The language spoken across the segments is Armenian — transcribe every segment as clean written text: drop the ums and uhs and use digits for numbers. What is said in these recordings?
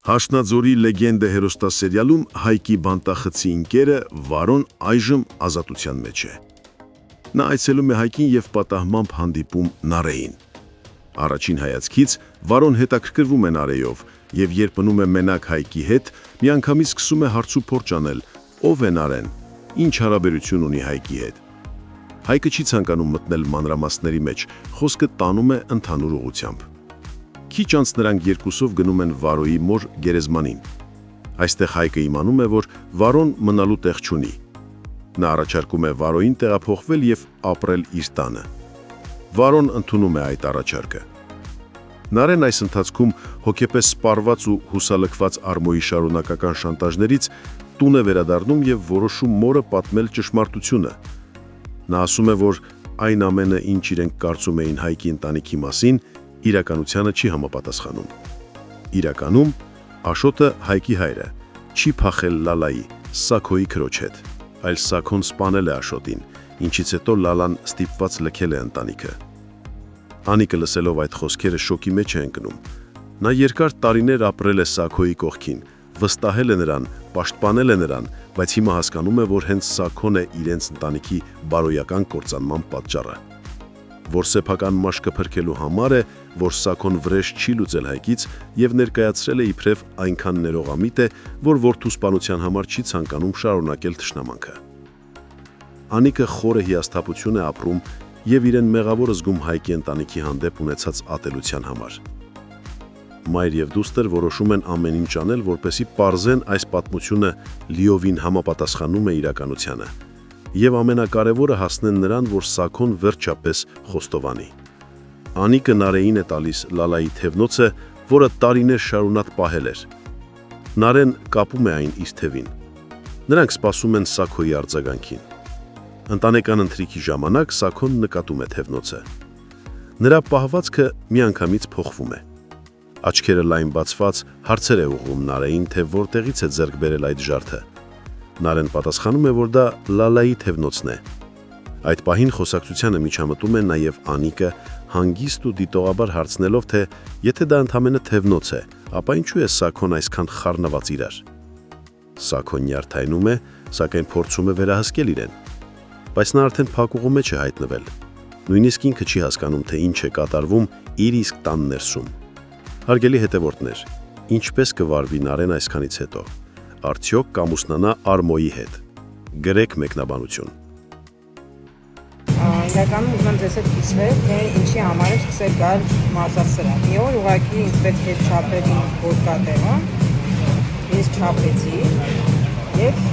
Հաշնաձորի լեգենդը հերոստասերիալում Հայկի բանտախցի ընկերը Վարոն այժմ ազատության մեջ է։ Նա այցելում է Հայկին և պատահմամբ հանդիպում Նարեին։ Առաջին հայացքից Վարոն հետաքրքրվում է Նարեյով և երբ մնում է մենակ Հայկի հետ, միանգամից սկսում է հարցուփորձ անել. ով է Նարեն, ինչ հարաբերություն ունի Հայկի հետ։ Հայկը չի ցանկանում մտնել մանրամասների մեջ, խոսքը տանում է ընդհանուր ուղղությամբ։ Քիչ անց նրանք երկուսով գնում են Վարոյի մոր գերեզմանին։ Այստեղ Հայկը իմանում է, որ Վարոն մնալու տեղ չունի։ Նա առաջարկում է Վարոյին տեղափոխվել և ապրել իր տանը։ Վարոն ընդունում է այդ առաջարկը։ Նարեն այս ընթացքում հոգեպես սպառված ու հուսալքված Արմոյի շարունակական շանտաժներից տուն է վերադառնում և որոշում մորը պատմել ճշմարտությունը։ Նա ասում է, որ այն ամենը, ինչ իրենք կարծում էին Հայկի ընտանիքի մասին, իրականությանը չի համապատասխանում։ Իրականում Աշոտը Հայկի հայրը չի փախել Լալայի, Սաքոյի քրոջ հետ, այլ Սաքոն սպանել է Աշոտին, ինչից հետո Լալան ստիպված լքել է ընտանիքը։ Անիկը լսելով այդ խոսքերը շոկի մեջ է ընկնում։ Նա երկար տարիներ ապրել է Սաքոյի կողքին, վստահել է նրան, պաշտպանել է նրան, բայց հիմա հասկանում է, որ հենց Սաքոն է իրենց ընտանիքի բարոյական կործանման պատճառը։ Որ սեփական մաշկը փրկելու համար է, որ Սաքոն վրեժ չի լուծել Հայկից և ներկայացրել է իբրև այնքան ներողամիտ է, որ որդու սպանության համար չի ցանկանում շարունակել թշնամանքը։ Անիկը խորը հիասթափություն է ապրում և իրեն մեղավոր զգում Հայկի ընտանիքի հանդեպ ունեցած ատելության համար։ Մայր և դուստր որոշում են ամեն ինչ անել, որպեսզի պարզեն այս պատմությունը լիովին համապատասխանում է իրականությանը, և ամենակարևորը հասնեն նրան, որ Սաքոն վերջապես խոստովանի։ Անիկը Նարեին է տալիս Լալայի թևնոցը, որը տարիներ շարունակ պահել էր։ Նարեն կապում է այն իր թևին։ Նրանք սպասում են Սաքոյի արձագանքին։ Ընտանեկան ընթրիքի ժամանակ Սաքոն նկատում է թևնոցը։ Նրա պահվածքը միանգամից փոխվում է։ Աչքերը լայն բացված հարցեր է ուղղում Նարեին, թե որտեղից է ձեռք բերել այդ ջարդը։ Նարեն պատասխանում է, որ դա Լալայի թևնոցն է։ Այդ պահին խոսակցությանը միջամտում է նաև Անիկը, հանգիստ ու դիտողաբար հարցնելով, թե եթե դա ընդամենը թևնոց է, ապա ինչու է Սաքոն այսքան խառնված իրար։ Սաքոն նյարդայնում է, սակայն փորձում է վերահսկել իրեն։ Բայց նա արդեն փակուղու մեջ է հայտնվել։ Նույնիսկ ինքը չի հասկանում, թե ինչ է կատարվում իր իսկ տան ներսում։ Հարգելի հետևորդներ, ինչպես կվարվի Նարեն այսքանից հետո։ Արդյոք կամուսնանա Արմոյի հետ։ Գրեք մեկնաբանություն։ Իրականում ուզում եմ ձեզ հետ կիսվել, թե ինչի համար է սկսել գալ մարզասրահ։ Մի օր ուղղակի ինձ պետք էր չափել իմ ոտկատեղը, ես չափեցի և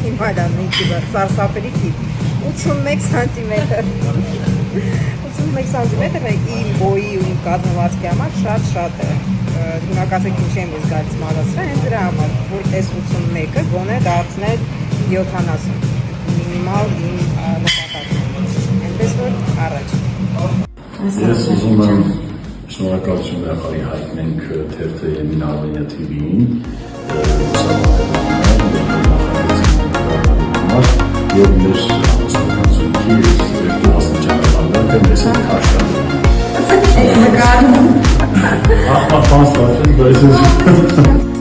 հիմա դա մի սարսափելի տիպ 81 սանտիմետր 81 սանտիմետրը իմ բոյի ու իմ կազմվածքի համար շատ է։ Հիմնակացեք ինչի եմ ես գալիս մարզասրահ, հենց դրա համար, որ այս 81-ը գոնե դարձնել 70, մինիմալ իմ նպատակն է, այնպես որ առաջ։ Ես ուզում եմ շնորհակալություն հրապարի հայտնենք թերթը Եմին Արմենիա TV-ին, և մեր համասնականությունքի երկու հասնիճանաբանները մեզ հետ հաշտանում։ Նկարում։ Ախմախ բան ստացել, բայց